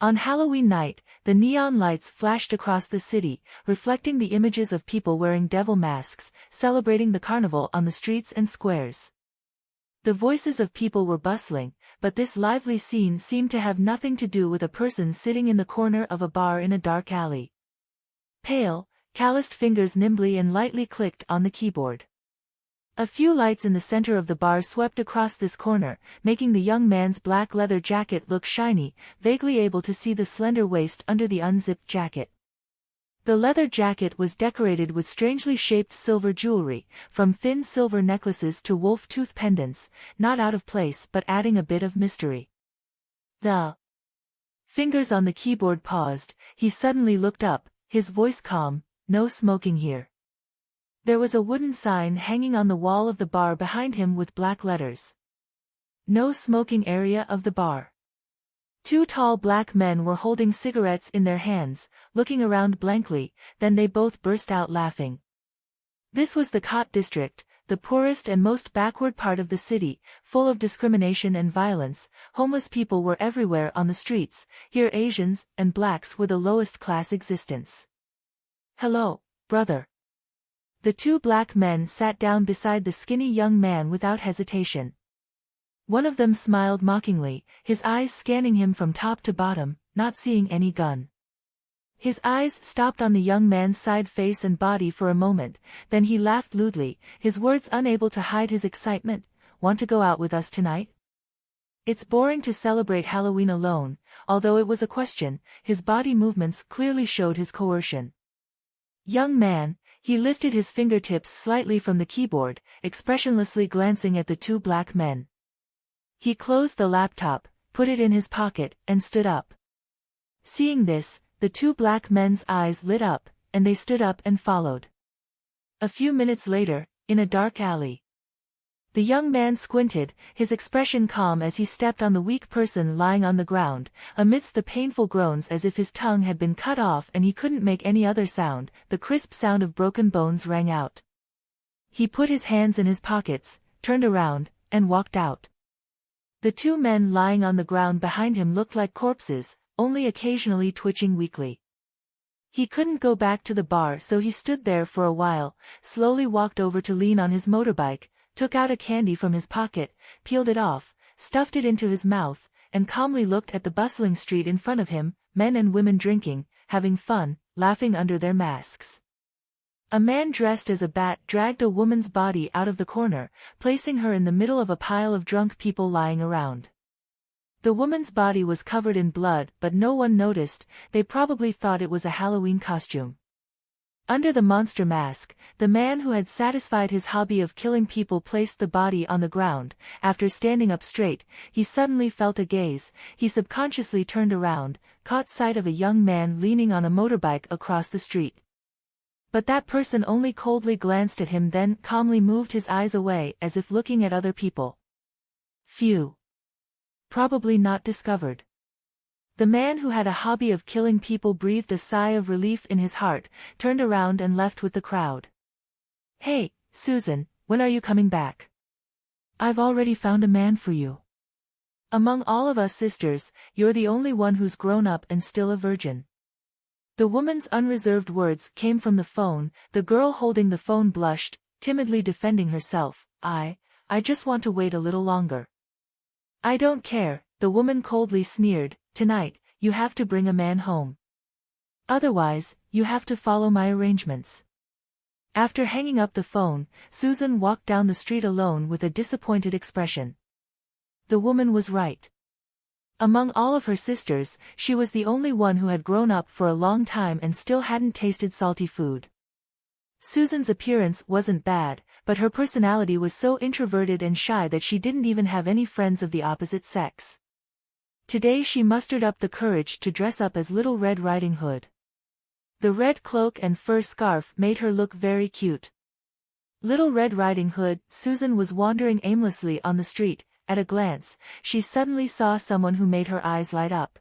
On Halloween night, the neon lights flashed across the city, reflecting the images of people wearing devil masks, celebrating the carnival on the streets and squares. The voices of people were bustling, but this lively scene seemed to have nothing to do with a person sitting in the corner of a bar in a dark alley. Pale, calloused fingers nimbly and lightly clicked on the keyboard. A few lights in the center of the bar swept across this corner, making the young man's black leather jacket look shiny, vaguely able to see the slender waist under the unzipped jacket. The leather jacket was decorated with strangely shaped silver jewelry, from thin silver necklaces to wolf tooth pendants, not out of place but adding a bit of mystery. The fingers on the keyboard paused. He suddenly looked up, his voice calm. "No smoking here." There was a wooden sign hanging on the wall of the bar behind him with black letters. "No smoking area of the bar." Two tall black men were holding cigarettes in their hands, looking around blankly, then they both burst out laughing. This was the Cot district, the poorest and most backward part of the city, full of discrimination and violence. Homeless people were everywhere on the streets. Here Asians and blacks were the lowest class existence. "Hello, brother." The two black men sat down beside the skinny young man without hesitation. One of them smiled mockingly, his eyes scanning him from top to bottom, not seeing any gun. His eyes stopped on the young man's side face and body for a moment, then he laughed lewdly, his words unable to hide his excitement. "Want to go out with us tonight?" It's boring to celebrate Halloween alone. Although it was a question, his body movements clearly showed his coercion. "Young man," he lifted his fingertips slightly from the keyboard, expressionlessly glancing at the two black men. He closed the laptop, put it in his pocket, and stood up. Seeing this, the two black men's eyes lit up, and they stood up and followed. A few minutes later, in a dark alley. The young man squinted, his expression calm as he stepped on the weak person lying on the ground, amidst the painful groans as if his tongue had been cut off and he couldn't make any other sound. The crisp sound of broken bones rang out. He put his hands in his pockets, turned around, and walked out. The two men lying on the ground behind him looked like corpses, only occasionally twitching weakly. He couldn't go back to the bar, so he stood there for a while, slowly walked over to lean on his motorbike, took out a candy from his pocket, peeled it off, stuffed it into his mouth, and calmly looked at the bustling street in front of him, men and women drinking, having fun, laughing under their masks. A man dressed as a bat dragged a woman's body out of the corner, placing her in the middle of a pile of drunk people lying around. The woman's body was covered in blood, but no one noticed. They probably thought it was a Halloween costume. Under the monster mask, the man who had satisfied his hobby of killing people placed the body on the ground. After standing up straight, he suddenly felt a gaze. He subconsciously turned around, caught sight of a young man leaning on a motorbike across the street. But that person only coldly glanced at him, then calmly moved his eyes away as if looking at other people. Phew. Probably not discovered. The man who had a hobby of killing people breathed a sigh of relief in his heart, turned around and left with the crowd. "Hey, Susan, when are you coming back? I've already found a man for you. Among all of us sisters, you're the only one who's grown up and still a virgin." The woman's unreserved words came from the phone. The girl holding the phone blushed, timidly defending herself. I just want to wait a little longer." "I don't care," the woman coldly sneered. "Tonight, you have to bring a man home. Otherwise, you have to follow my arrangements." After hanging up the phone, Susan walked down the street alone with a disappointed expression. The woman was right. Among all of her sisters, she was the only one who had grown up for a long time and still hadn't tasted salty food. Susan's appearance wasn't bad, but her personality was so introverted and shy that she didn't even have any friends of the opposite sex. Today she mustered up the courage to dress up as Little Red Riding Hood. The red cloak and fur scarf made her look very cute. Little Red Riding Hood. Susan was wandering aimlessly on the street. At a glance, she suddenly saw someone who made her eyes light up.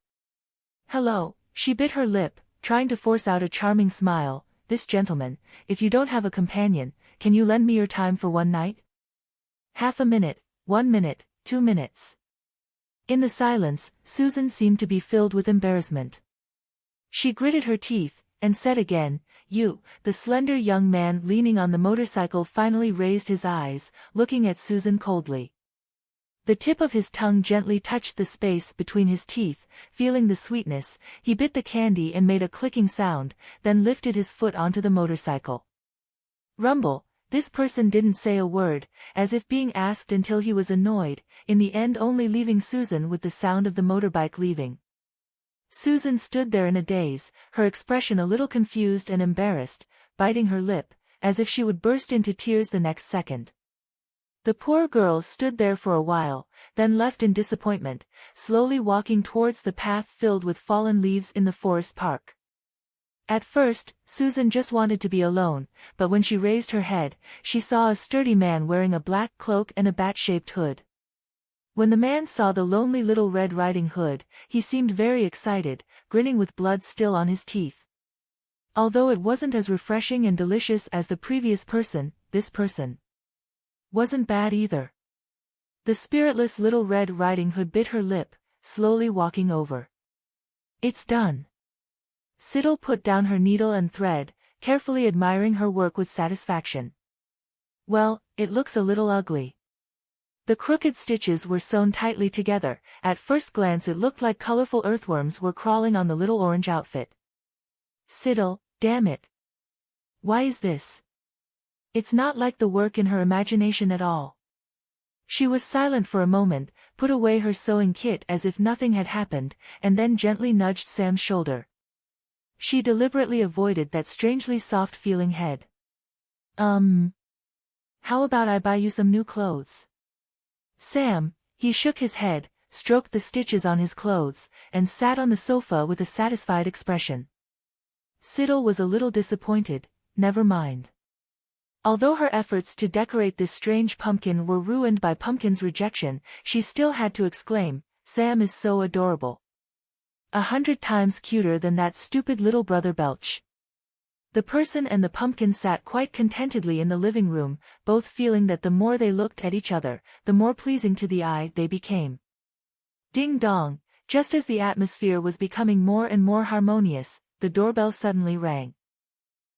"Hello," she bit her lip, trying to force out a charming smile. "This gentleman, if you don't have a companion, can you lend me your time for one night? Half a minute, 1 minute, 2 minutes. In the silence, Susan seemed to be filled with embarrassment. She gritted her teeth, and said again, "You." The slender young man leaning on the motorcycle finally raised his eyes, looking at Susan coldly. The tip of his tongue gently touched the space between his teeth. Feeling the sweetness, he bit the candy and made a clicking sound, then lifted his foot onto the motorcycle. Rumble. This person didn't say a word, as if being asked until he was annoyed, in the end only leaving Susan with the sound of the motorbike leaving. Susan stood there in a daze, her expression a little confused and embarrassed, biting her lip, as if she would burst into tears the next second. The poor girl stood there for a while, then left in disappointment, slowly walking towards the path filled with fallen leaves in the forest park. At first, Susan just wanted to be alone, but when she raised her head, she saw a sturdy man wearing a black cloak and a bat-shaped hood. When the man saw the lonely little Red Riding Hood, he seemed very excited, grinning with blood still on his teeth. Although it wasn't as refreshing and delicious as the previous person, this person wasn't bad either. The spiritless little Red Riding Hood bit her lip, slowly walking over. "It's done." Siddle put down her needle and thread, carefully admiring her work with satisfaction. "Well, it looks a little ugly." The crooked stitches were sewn tightly together. At first glance it looked like colorful earthworms were crawling on the little orange outfit. "Siddle, damn it. Why is this? It's not like the work in her imagination at all." She was silent for a moment, put away her sewing kit as if nothing had happened, and then gently nudged Sam's shoulder. She deliberately avoided that strangely soft-feeling head. How about I buy you some new clothes?" Sam, he shook his head, stroked the stitches on his clothes, and sat on the sofa with a satisfied expression. Siddle was a little disappointed. Never mind. Although her efforts to decorate this strange pumpkin were ruined by Pumpkin's rejection, she still had to exclaim, "Sam is so adorable. 100 times cuter than that stupid little brother Belch." The person and the pumpkin sat quite contentedly in the living room, both feeling that the more they looked at each other, the more pleasing to the eye they became. Ding dong, just as the atmosphere was becoming more and more harmonious, the doorbell suddenly rang.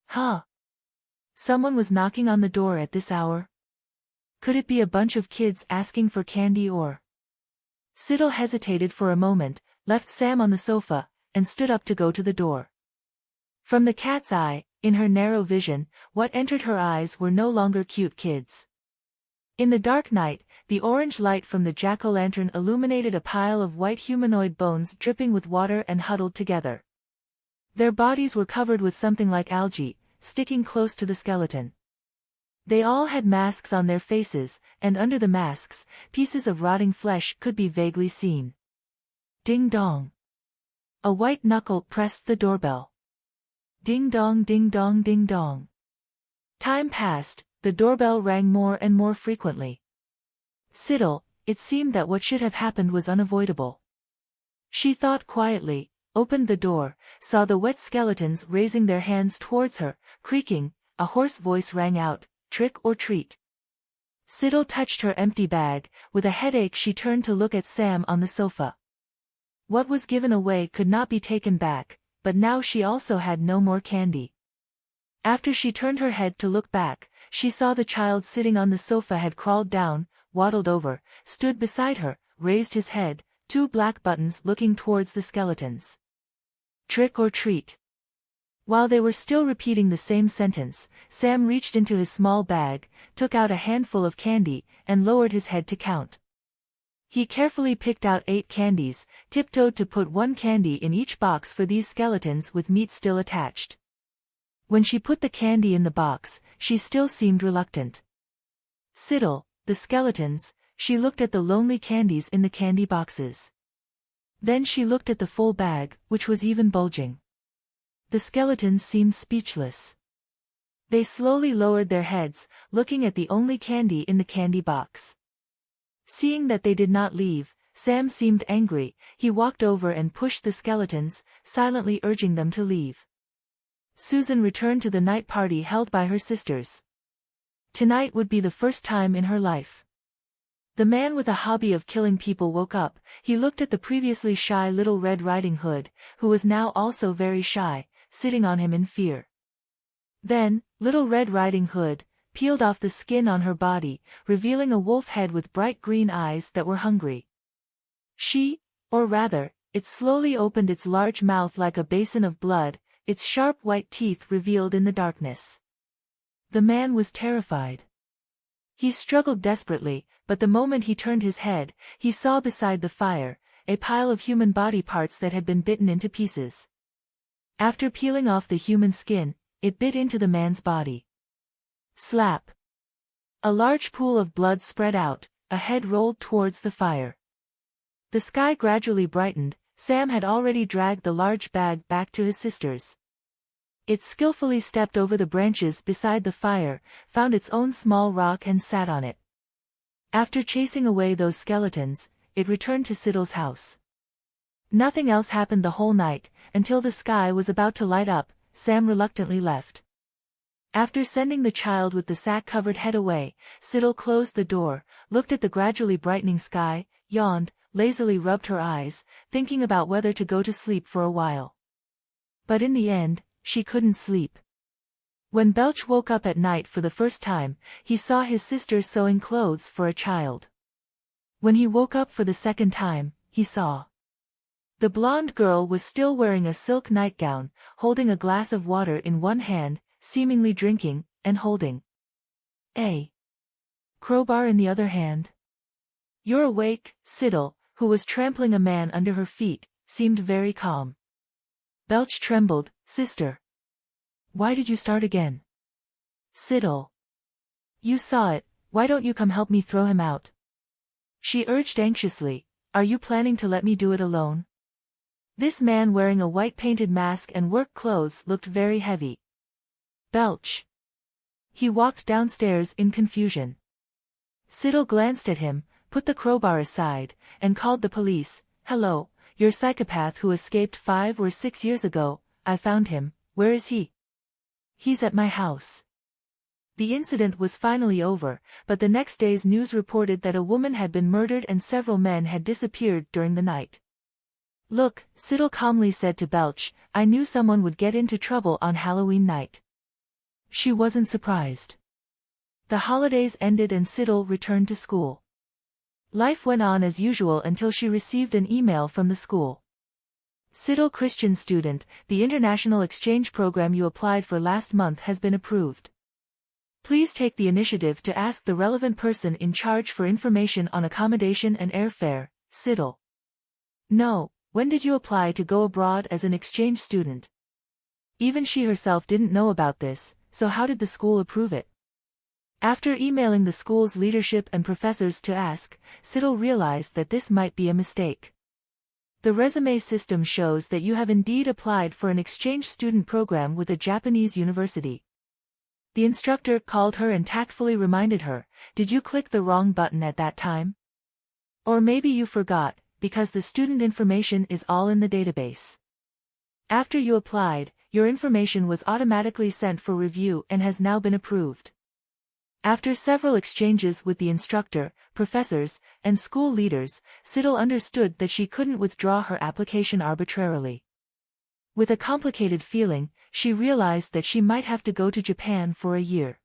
Huh? Someone was knocking on the door at this hour? Could it be a bunch of kids asking for candy or? Siddle hesitated for a moment, left Sam on the sofa, and stood up to go to the door. From the cat's eye, in her narrow vision, what entered her eyes were no longer cute kids. In the dark night, the orange light from the jack-o'-lantern illuminated a pile of white humanoid bones dripping with water and huddled together. Their bodies were covered with something like algae, sticking close to the skeleton. They all had masks on their faces, and under the masks, pieces of rotting flesh could be vaguely seen. Ding dong. A white knuckle pressed the doorbell. Ding dong, ding dong, ding dong. Time passed, the doorbell rang more and more frequently. Siddle, it seemed that what should have happened was unavoidable. She thought quietly, opened the door, saw the wet skeletons raising their hands towards her, creaking. A hoarse voice rang out, "Trick or treat." Siddle touched her empty bag. With a headache she turned to look at Sam on the sofa. What was given away could not be taken back, but now she also had no more candy. After she turned her head to look back, she saw the child sitting on the sofa had crawled down, waddled over, stood beside her, raised his head, 2 black buttons looking towards the skeletons. Trick or treat. While they were still repeating the same sentence, Sam reached into his small bag, took out a handful of candy, and lowered his head to count. He carefully picked out 8 candies, tiptoed to put 1 candy in each box for these skeletons with meat still attached. When she put the candy in the box, she still seemed reluctant. Siddle, the skeletons, she looked at the lonely candies in the candy boxes. Then she looked at the full bag, which was even bulging. The skeletons seemed speechless. They slowly lowered their heads, looking at the only candy in the candy box. Seeing that they did not leave, Sam seemed angry. He walked over and pushed the skeletons, silently urging them to leave. Susan returned to the night party held by her sisters. Tonight would be the first time in her life. The man with a hobby of killing people woke up. He looked at the previously shy Little Red Riding Hood, who was now also very shy, sitting on him in fear. Then, Little Red Riding Hood peeled off the skin on her body, revealing a wolf head with bright green eyes that were hungry. Or rather, it slowly opened its large mouth like a basin of blood, its sharp white teeth revealed in the darkness. The man was terrified. He struggled desperately, but the moment he turned his head, he saw beside the fire a pile of human body parts that had been bitten into pieces. After peeling off the human skin, it bit into the man's body. Slap! A large pool of blood spread out, a head rolled towards the fire. The sky gradually brightened. Sam had already dragged the large bag back to his sister's. It skillfully stepped over the branches beside the fire, found its own small rock and sat on it. After chasing away those skeletons, it returned to Siddle's house. Nothing else happened the whole night, until the sky was about to light up. Sam reluctantly left. After sending the child with the sack-covered head away, Siddle closed the door, looked at the gradually brightening sky, yawned, lazily rubbed her eyes, thinking about whether to go to sleep for a while. But in the end, she couldn't sleep. When Belch woke up at night for the first time, he saw his sister sewing clothes for a child. When he woke up for the second time, he saw the blonde girl was still wearing a silk nightgown, holding a glass of water in one hand, seemingly drinking, and holding a crowbar in the other hand. "You're awake," Siddle, who was trampling a man under her feet, seemed very calm. Belch trembled. "Sister. Why did you start again?" "Siddle. You saw it, why don't you come help me throw him out?" She urged anxiously. "Are you planning to let me do it alone?" This man wearing a white painted mask and work clothes looked very heavy. "Belch." He walked downstairs in confusion. Siddle glanced at him, put the crowbar aside, and called the police. "Hello, your psychopath who escaped 5 or 6 years ago, I found him. Where is he?" "He's at my house." The incident was finally over, but the next day's news reported that a woman had been murdered and several men had disappeared during the night. "Look," Siddle calmly said to Belch, "I knew someone would get into trouble on Halloween night." She wasn't surprised. The holidays ended and Siddle returned to school. Life went on as usual until she received an email from the school. "Siddle Christian student, the international exchange program you applied for last month has been approved. Please take the initiative to ask the relevant person in charge for information on accommodation and airfare, Siddle." No, when did you apply to go abroad as an exchange student? Even she herself didn't know about this, so how did the school approve it? After emailing the school's leadership and professors to ask, Siddle realized that this might be a mistake. The resume system shows that you have indeed applied for an exchange student program with a Japanese university. The instructor called her and tactfully reminded her, "Did you click the wrong button at that time? Or maybe you forgot, because the student information is all in the database. After you applied, your information was automatically sent for review and has now been approved." After several exchanges with the instructor, professors, and school leaders, Siddle understood that she couldn't withdraw her application arbitrarily. With a complicated feeling, she realized that she might have to go to Japan for a year.